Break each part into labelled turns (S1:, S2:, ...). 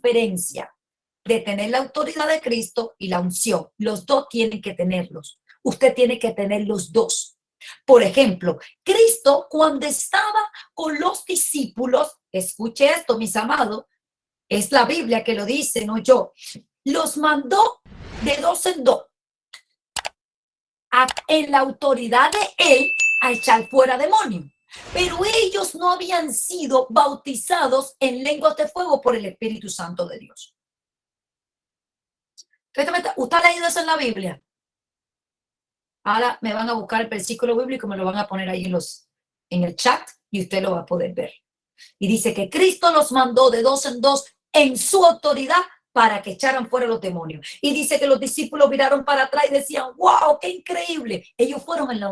S1: diferencia de tener la autoridad de Cristo y la unción. Los dos tienen que tenerlos. Usted tiene que tener los dos. Por ejemplo, Cristo cuando estaba con los discípulos, escuche esto, mis amados, es la Biblia que lo dice, no yo, los mandó de dos en dos en la autoridad de él a echar fuera demonios. Pero ellos no habían sido bautizados en lenguas de fuego por el Espíritu Santo de Dios. ¿Usted ha leído eso en la Biblia? Ahora me van a buscar el versículo bíblico y me lo van a poner ahí en el chat y usted lo va a poder ver. Y dice que Cristo los mandó de dos en dos en su autoridad para que echaran fuera los demonios. Y dice que los discípulos miraron para atrás y decían, wow, qué increíble. Ellos fueron en la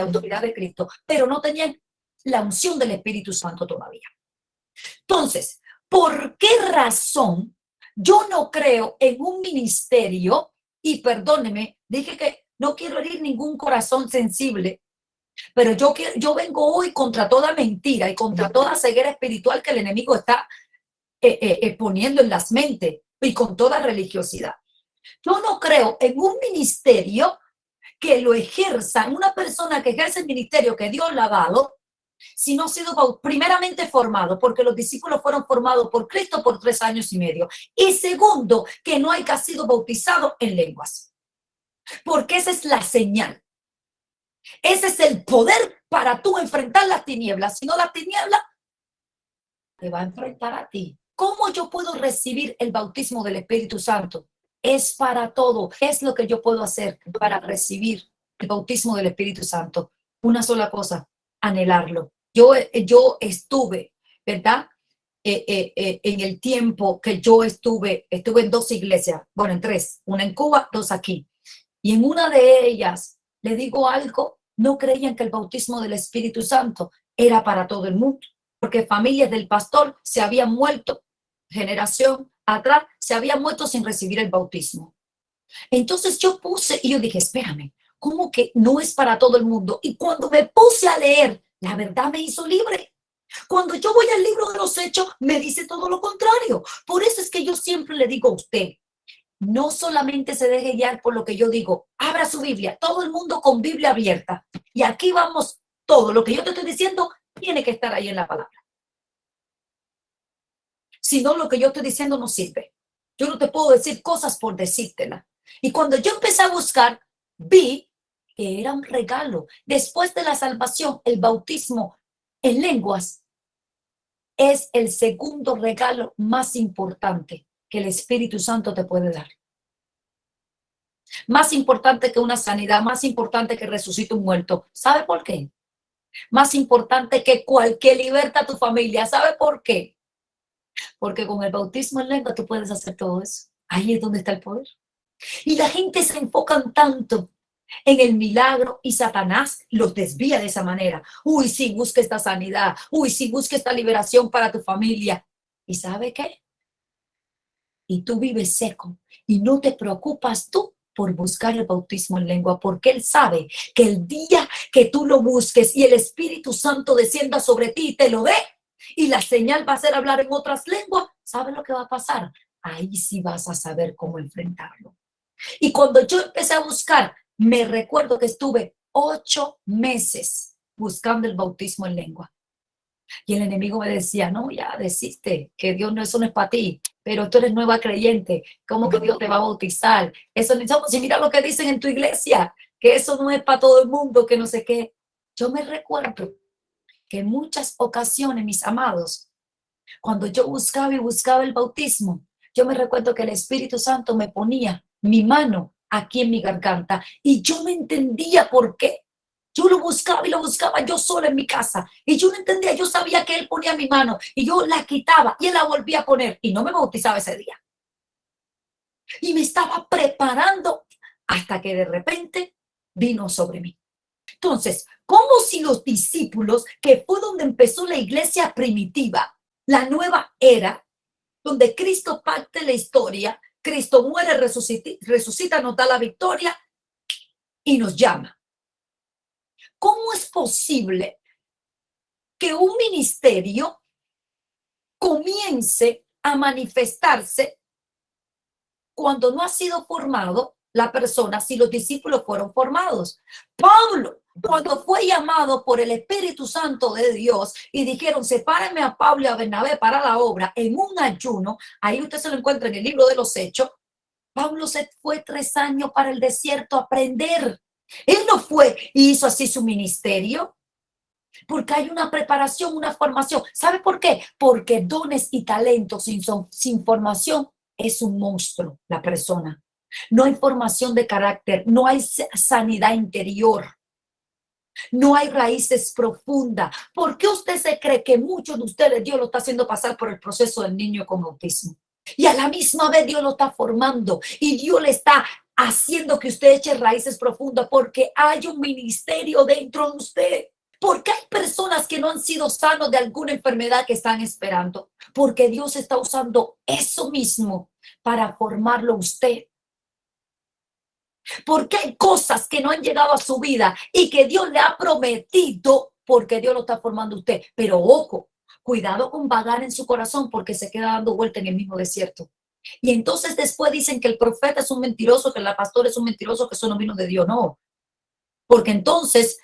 S1: autoridad de Cristo, pero no tenían la unción del Espíritu Santo todavía. Entonces, ¿por qué razón yo no creo en un ministerio? Y perdóneme, dije que no quiero herir ningún corazón sensible, pero yo vengo hoy contra toda mentira y contra toda ceguera espiritual que el enemigo está poniendo en las mentes y con toda religiosidad. Yo no creo en un ministerio que lo ejerza, en una persona que ejerce el ministerio que Dios le ha dado, si no ha sido primeramente formado, porque los discípulos fueron formados por Cristo por 3 años y medio. Y segundo, que no haya sido bautizado en lenguas. Porque esa es la señal. Ese es el poder para tú enfrentar las tinieblas. Si no, la tiniebla te va a enfrentar a ti. ¿Cómo yo puedo recibir el bautismo del Espíritu Santo? Es para todo. Es lo que yo puedo hacer para recibir el bautismo del Espíritu Santo. Una sola cosa, anhelarlo. Yo estuve, ¿verdad? En el tiempo que yo estuve en 2 iglesias, bueno, en 3, una en Cuba, 2 aquí. Y en una de ellas, le digo algo, no creían que el bautismo del Espíritu Santo era para todo el mundo, porque familias del pastor se habían muerto, generación atrás, se habían muerto sin recibir el bautismo. Entonces yo dije, espérame, ¿cómo que no es para todo el mundo? Y cuando me puse a leer, la verdad me hizo libre. Cuando yo voy al libro de los Hechos, me dice todo lo contrario. Por eso es que yo siempre le digo a usted, no solamente se deje guiar por lo que yo digo, abra su Biblia, todo el mundo con Biblia abierta. Y aquí vamos, todo lo que yo te estoy diciendo tiene que estar ahí en la palabra. Si no, lo que yo estoy diciendo no sirve. Yo no te puedo decir cosas por decírtela. Y cuando yo empecé a buscar, vi que era un regalo. Después de la salvación, el bautismo en lenguas es el segundo regalo más importante que el Espíritu Santo te puede dar. Más importante que una sanidad, más importante que resucite un muerto. ¿Sabe por qué? Más importante que cualquier libertad a tu familia. ¿Sabe por qué? Porque con el bautismo en lengua tú puedes hacer todo eso. Ahí es donde está el poder. Y la gente se enfocan tanto en el milagro y Satanás los desvía de esa manera. Uy, sí, busca esta sanidad. Uy, sí, busca esta liberación para tu familia. ¿Y sabe qué? Y tú vives seco y no te preocupas tú por buscar el bautismo en lengua, porque él sabe que el día que tú lo busques y el Espíritu Santo descienda sobre ti y te lo dé, y la señal va a ser hablar en otras lenguas, ¿sabes lo que va a pasar? Ahí sí vas a saber cómo enfrentarlo. Y cuando yo empecé a buscar, me recuerdo que estuve 8 meses buscando el bautismo en lengua. Y el enemigo me decía, no, ya desiste, que Dios no, eso no es para ti, pero tú eres nueva creyente, ¿cómo que Dios te va a bautizar? Eso no, si mira lo que dicen en tu iglesia, que eso no es para todo el mundo, que no sé qué. Yo me recuerdo que en muchas ocasiones, mis amados, cuando yo buscaba y buscaba el bautismo, yo me recuerdo que el Espíritu Santo me ponía mi mano aquí en mi garganta y yo no entendía por qué. Yo lo buscaba y lo buscaba yo sola en mi casa y yo no entendía, yo sabía que él ponía mi mano y yo la quitaba y él la volvía a poner y no me bautizaba ese día. Y me estaba preparando hasta que de repente vino sobre mí. Entonces, como si los discípulos, que fue donde empezó la iglesia primitiva, la nueva era, donde Cristo parte la historia, Cristo muere, resucita, nos da la victoria y nos llama. ¿Cómo es posible que un ministerio comience a manifestarse cuando no ha sido formado la persona, si los discípulos fueron formados. Pablo, cuando fue llamado por el Espíritu Santo de Dios y dijeron, sepárenme a Pablo y a Bernabé para la obra en un ayuno, ahí usted se lo encuentra en el libro de los Hechos. Pablo se fue 3 años para el desierto a aprender. Él no fue y hizo así su ministerio, porque hay una preparación, una formación. ¿Sabe por qué? Porque dones y talentos sin formación es un monstruo la persona. No hay formación de carácter, no hay sanidad interior, no hay raíces profundas. ¿Por qué usted se cree que muchos de ustedes Dios lo está haciendo pasar por el proceso del niño con autismo? Y a la misma vez Dios lo está formando y Dios le está haciendo que usted eche raíces profundas porque hay un ministerio dentro de usted. Porque hay personas que no han sido sanos de alguna enfermedad que están esperando. Porque Dios está usando eso mismo para formarlo usted. Porque hay cosas que no han llegado a su vida y que Dios le ha prometido porque Dios lo está formando usted. Pero ojo, cuidado con vagar en su corazón porque se queda dando vuelta en el mismo desierto. Y entonces después dicen que el profeta es un mentiroso, que la pastora es un mentiroso, que eso no vino de Dios. No, porque entonces,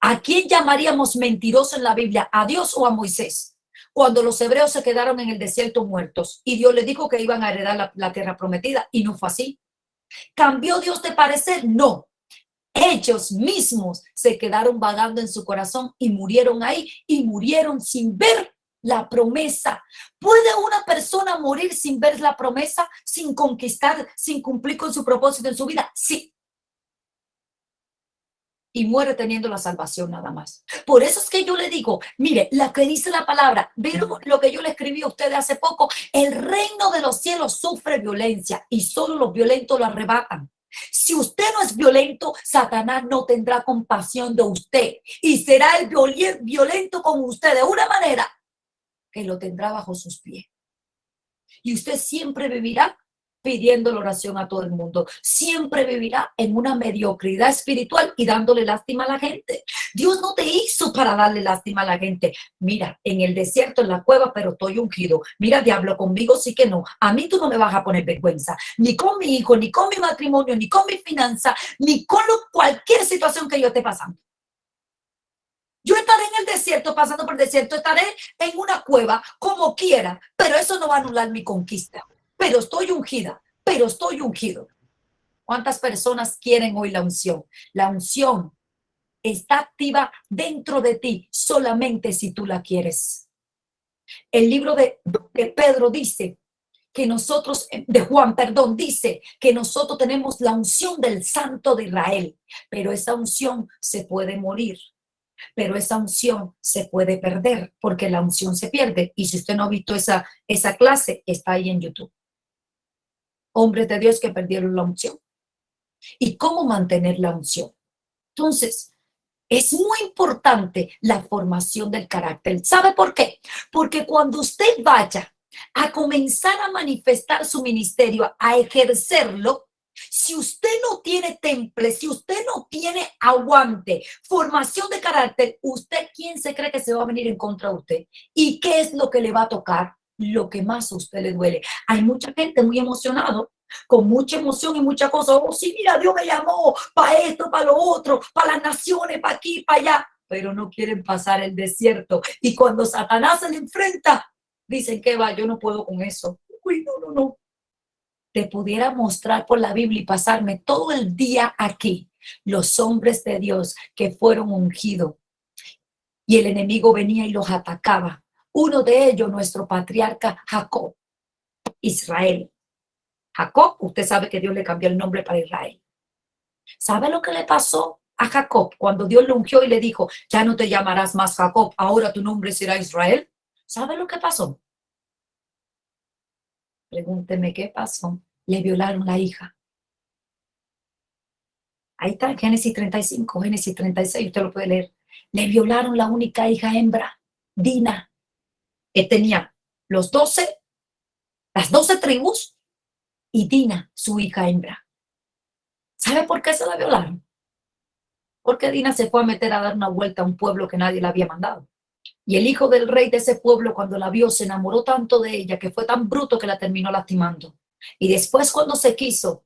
S1: ¿a quién llamaríamos mentiroso en la Biblia? ¿A Dios o a Moisés? Cuando los hebreos se quedaron en el desierto muertos y Dios les dijo que iban a heredar la tierra prometida y no fue así. ¿Cambió Dios de parecer? No. Ellos mismos se quedaron vagando en su corazón y murieron ahí y murieron sin ver la promesa. ¿Puede una persona morir sin ver la promesa, sin conquistar, sin cumplir con su propósito en su vida? Sí. Y muere teniendo la salvación nada más. Por eso es que yo le digo, mire, lo que dice la palabra, ¿vieron lo que yo le escribí a ustedes hace poco? El reino de los cielos sufre violencia y solo los violentos lo arrebatan. Si usted no es violento, Satanás no tendrá compasión de usted y será el violento con usted de una manera que lo tendrá bajo sus pies. Y usted siempre vivirá pidiendo la oración a todo el mundo. Siempre vivirá en una mediocridad espiritual y dándole lástima a la gente. Dios no te hizo para darle lástima a la gente. Mira, en el desierto, en la cueva, pero estoy ungido. Mira, diablo, conmigo sí que no. A mí tú no me vas a poner vergüenza. Ni con mi hijo, ni con mi matrimonio, ni con mi finanza, ni con cualquier situación que yo esté pasando. Yo estaré en el desierto, pasando por el desierto, estaré en una cueva, como quiera, pero eso no va a anular mi conquista. Pero estoy ungida, pero estoy ungido. ¿Cuántas personas quieren hoy la unción? La unción está activa dentro de ti solamente si tú la quieres. El libro de Pedro dice que nosotros, de Juan, perdón, dice que nosotros tenemos la unción del Santo de Israel, pero esa unción se puede morir. Pero esa unción se puede perder porque la unción se pierde. Y si usted no ha visto esa clase, está ahí en YouTube. Hombres de Dios que perdieron la unción. ¿Y cómo mantener la unción? Entonces, es muy importante la formación del carácter. ¿Sabe por qué? Porque cuando usted vaya a comenzar a manifestar su ministerio, a ejercerlo, si usted no tiene temple, si usted no tiene aguante, formación de carácter, ¿usted quién se cree que se va a venir en contra de usted? ¿Y qué es lo que le va a tocar? Lo que más a usted le duele. Hay mucha gente muy emocionado, con mucha emoción y mucha cosa. Oh, sí, mira, Dios me llamó para esto, para lo otro, para las naciones, para aquí, para allá. Pero no quieren pasar el desierto. Y cuando Satanás se le enfrenta, dicen que va, yo no puedo con eso. Uy, no, no, no. Te pudiera mostrar por la Biblia y pasarme todo el día aquí los hombres de Dios que fueron ungidos y el enemigo venía y los atacaba. Uno de ellos, nuestro patriarca Jacob, Israel. Jacob, usted sabe que Dios le cambió el nombre para Israel. ¿Sabe lo que le pasó a Jacob cuando Dios lo ungió y le dijo, ya no te llamarás más Jacob, ahora tu nombre será Israel? ¿Sabe lo que pasó? Pregúnteme qué pasó. Le violaron la hija. Ahí está, Génesis 35, Génesis 36, usted lo puede leer. Le violaron la única hija hembra, Dina. Él tenía las 12 tribus y Dina, su hija hembra. ¿Sabe por qué se la violaron? Porque Dina se fue a meter a dar una vuelta a un pueblo que nadie la había mandado. Y el hijo del rey de ese pueblo, cuando la vio, se enamoró tanto de ella que fue tan bruto que la terminó lastimando. Y después, cuando se quiso,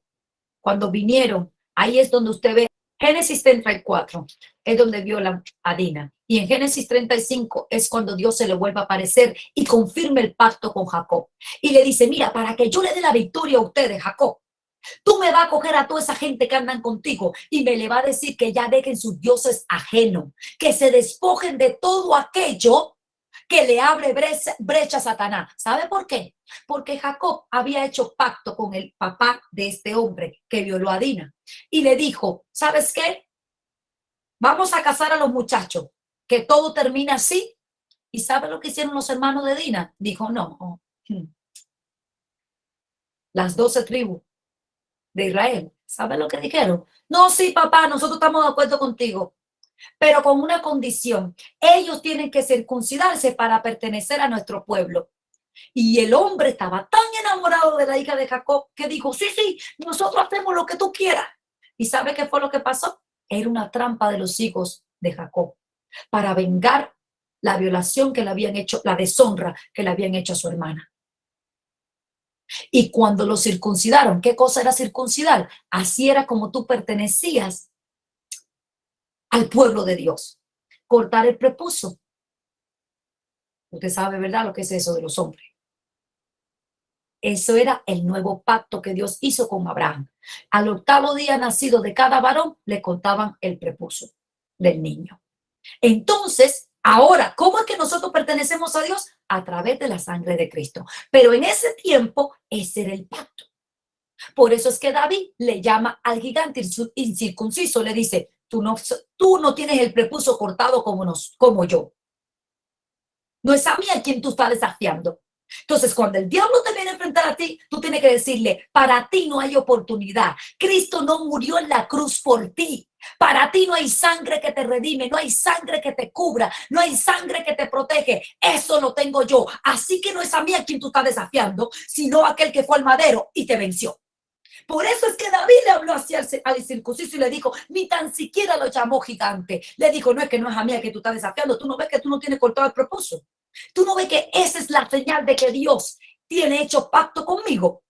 S1: cuando vinieron, ahí es donde usted ve Génesis 34, es donde violan a Dina. Y en Génesis 35 es cuando Dios se le vuelve a aparecer y confirma el pacto con Jacob. Y le dice, mira, para que yo le dé la victoria a ustedes, Jacob, tú me vas a coger a toda esa gente que andan contigo y me le va a decir que ya dejen sus dioses ajenos, que se despojen de todo aquello que le abre brecha a Satanás. ¿Sabe por qué? Porque Jacob había hecho pacto con el papá de este hombre que violó a Dina y le dijo, ¿sabes qué? Vamos a casar a los muchachos, que todo termine así. ¿Y sabe lo que hicieron los hermanos de Dina? Dijo, no, las 12 tribus de Israel. ¿Sabe lo que dijeron? No, sí, papá, nosotros estamos de acuerdo contigo, pero con una condición. Ellos tienen que circuncidarse para pertenecer a nuestro pueblo. Y el hombre estaba tan enamorado de la hija de Jacob que dijo, sí, sí, nosotros hacemos lo que tú quieras. ¿Y sabe qué fue lo que pasó? Era una trampa de los hijos de Jacob para vengar la violación que le habían hecho, la deshonra que le habían hecho a su hermana. Y cuando lo circuncidaron, ¿qué cosa era circuncidar? Así era como tú pertenecías al pueblo de Dios. Cortar el prepucio. Usted sabe, ¿verdad?, lo que es eso de los hombres. Eso era el nuevo pacto que Dios hizo con Abraham. Al 8º día nacido de cada varón, le cortaban el prepucio del niño. Entonces, ahora, ¿cómo es que nosotros pertenecemos a Dios? A través de la sangre de Cristo. Pero en ese tiempo, ese era el pacto. Por eso es que David le llama al gigante incircunciso, le dice, tú no tienes el prepucio cortado como yo. No es a mí a quien tú estás desafiando. Entonces, cuando el diablo te viene a enfrentar a ti, tú tienes que decirle, para ti no hay oportunidad. Cristo no murió en la cruz por ti. Para ti no hay sangre que te redime, no hay sangre que te cubra, no hay sangre que te protege. Eso lo tengo yo. Así que no es a mí a quien tú estás desafiando, sino a aquel que fue al madero y te venció. Por eso es que David le habló hacia al circunciso y le dijo, ni tan siquiera lo llamó gigante. Le dijo, no es que no es a mí a que tú estás desafiando, tú no ves que tú no tienes cortado el propósito. Tú no ves que esa es la señal de que Dios tiene hecho pacto conmigo.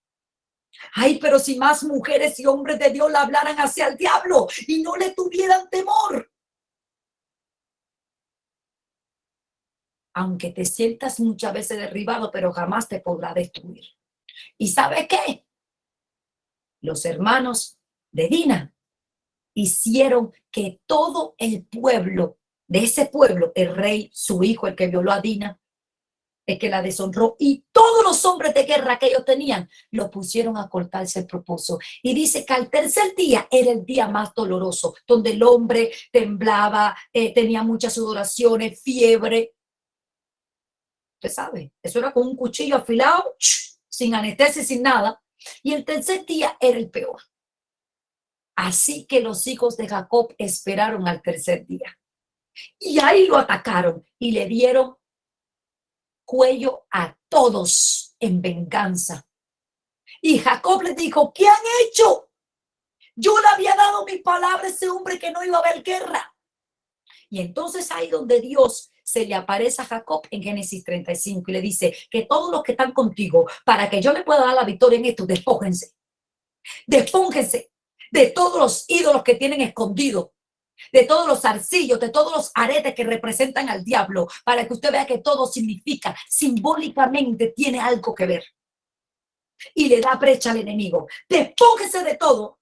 S1: Ay, pero si más mujeres y hombres de Dios le hablaran hacia el diablo y no le tuvieran temor. Aunque te sientas muchas veces derribado, pero jamás te podrá destruir. ¿Y sabe qué? Los hermanos de Dina hicieron que todo el pueblo, de ese pueblo, el rey, su hijo, el que violó a Dina, el que la deshonró, y todos los hombres de guerra que ellos tenían, lo pusieron a cortarse el propósito. Y dice que al tercer día era el día más doloroso, donde el hombre temblaba, tenía muchas sudoraciones, fiebre. Usted sabe, eso era con un cuchillo afilado, sin anestesia, sin nada. Y el tercer día era el peor. Así que los hijos de Jacob esperaron al tercer día. Y ahí lo atacaron y le dieron cuello a todos en venganza. Y Jacob les dijo, ¿qué han hecho? Yo le había dado mi palabra a ese hombre que no iba a haber guerra. Y entonces ahí donde Dios se le aparece a Jacob en Génesis 35 y le dice que todos los que están contigo, para que yo le pueda dar la victoria en esto, despójense. Despóngense de todos los ídolos que tienen escondidos, de todos los zarcillos, de todos los aretes que representan al diablo, para que usted vea que todo significa, simbólicamente tiene algo que ver. Y le da brecha al enemigo. Despójese de todo.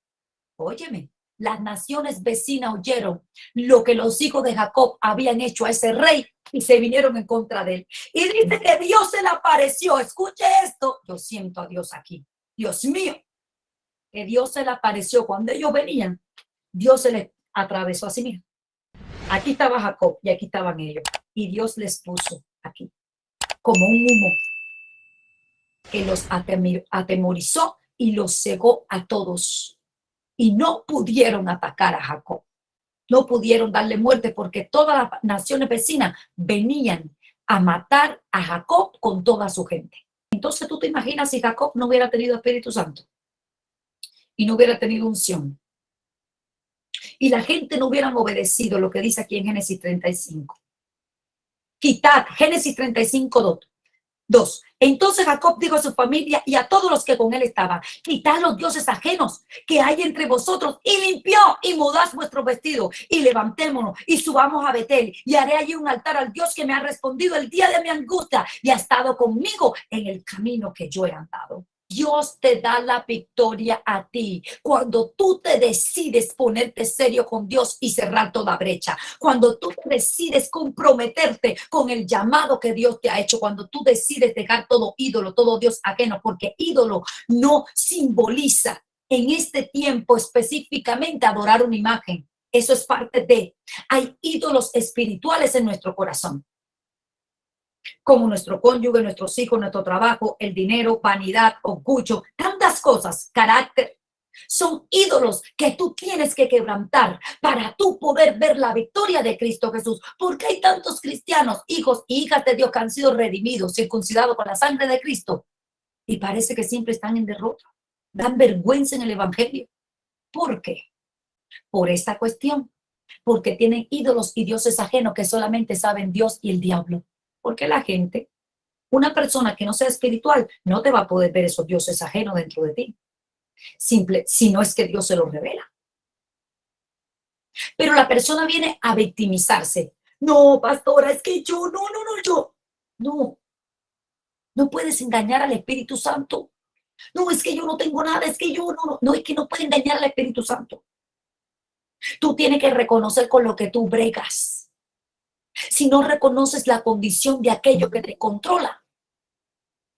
S1: Óyeme, las naciones vecinas oyeron lo que los hijos de Jacob habían hecho a ese rey y se vinieron en contra de él. Y dice que Dios se le apareció. Escuche esto. Yo siento a Dios aquí. Dios mío, que Dios se le apareció cuando ellos venían. Dios se les atravesó así mismo. Aquí estaba Jacob y aquí estaban ellos. Y Dios les puso aquí como un humo que los atemorizó y los cegó a todos. Y no pudieron atacar a Jacob. No pudieron darle muerte porque todas las naciones vecinas venían a matar a Jacob con toda su gente. Entonces tú te imaginas si Jacob no hubiera tenido Espíritu Santo y no hubiera tenido unción y la gente no hubieran obedecido lo que dice aquí en Génesis 35. Quitad, Génesis 35, 2. Entonces Jacob dijo a su familia y a todos los que con él estaban: quitad los dioses ajenos que hay entre vosotros, y limpió y mudad vuestros vestidos, y levantémonos y subamos a Betel, y haré allí un altar al Dios que me ha respondido el día de mi angustia y ha estado conmigo en el camino que yo he andado. Dios te da la victoria a ti cuando tú te decides ponerte serio con Dios y cerrar toda brecha. Cuando tú decides comprometerte con el llamado que Dios te ha hecho. Cuando tú decides dejar todo ídolo, todo Dios ajeno, porque ídolo no simboliza en este tiempo específicamente adorar una imagen. Eso es parte de. Hay ídolos espirituales en nuestro corazón, como nuestro cónyuge, nuestros hijos, nuestro trabajo, el dinero, vanidad, orgullo, tantas cosas, carácter. Son ídolos que tú tienes que quebrantar para tú poder ver la victoria de Cristo Jesús. Porque hay tantos cristianos, hijos y hijas de Dios, que han sido redimidos, circuncidados con la sangre de Cristo, y parece que siempre están en derrota. Dan vergüenza en el evangelio. ¿Por qué? Por esta cuestión. Porque tienen ídolos y dioses ajenos que solamente saben Dios y el diablo. Porque la gente, una persona que no sea espiritual, no te va a poder ver esos dioses ajenos dentro de ti. Simple, si no es que Dios se los revela. Pero la persona viene a victimizarse. No, pastora, es que yo, yo. No, no puedes engañar al Espíritu Santo. No, es que yo no tengo nada, es que yo no, es que no puedes engañar al Espíritu Santo. Tú tienes que reconocer con lo que tú bregas. Si no reconoces la condición de aquello que te controla,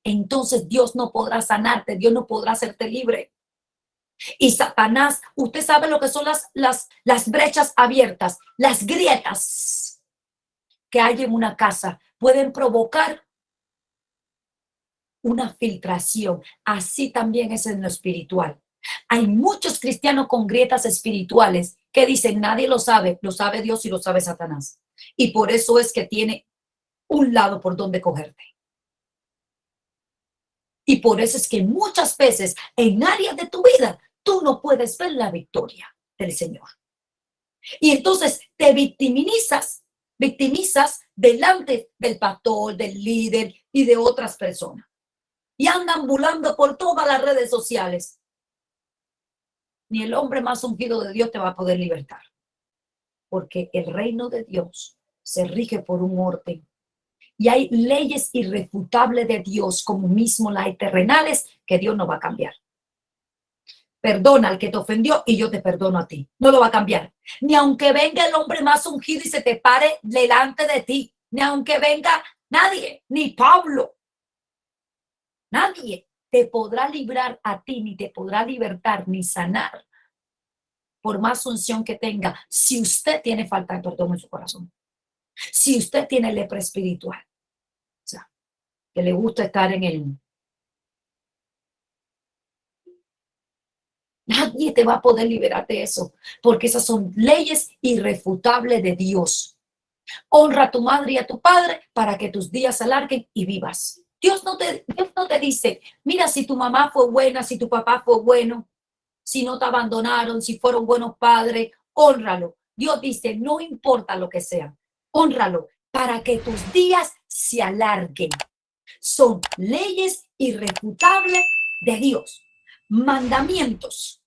S1: entonces Dios no podrá sanarte, Dios no podrá hacerte libre. Y Satanás, usted sabe lo que son las brechas abiertas, las grietas que hay en una casa, pueden provocar una filtración. Así también es en lo espiritual. Hay muchos cristianos con grietas espirituales que dicen: nadie lo sabe Dios y lo sabe Satanás. Y por eso es que tiene un lado por donde cogerte. Y por eso es que muchas veces en áreas de tu vida tú no puedes ver la victoria del Señor. Y entonces te victimizas delante del pastor, del líder y de otras personas. Y andan volando por todas las redes sociales. Ni el hombre más ungido de Dios te va a poder libertar. Porque el reino de Dios se rige por un orden. Y hay leyes irrefutables de Dios, como mismo las hay terrenales, que Dios no va a cambiar. Perdona al que te ofendió y yo te perdono a ti. No lo va a cambiar. Ni aunque venga el hombre más ungido y se te pare delante de ti. Ni aunque venga nadie, ni Pablo. Nadie te podrá librar a ti, ni te podrá libertar, ni sanar, por más unción que tenga, si usted tiene falta de perdón en su corazón. Si usted tiene lepra espiritual. O sea, que le gusta estar en el... Nadie te va a poder liberar de eso, porque esas son leyes irrefutables de Dios. Honra a tu madre y a tu padre para que tus días se alarguen y vivas. Dios no te dice: mira, si tu mamá fue buena, si tu papá fue bueno, si no te abandonaron, si fueron buenos padres, hónralo. Dios dice: no importa lo que sea, hónralo para que tus días se alarguen. Son leyes irrefutables de Dios, mandamientos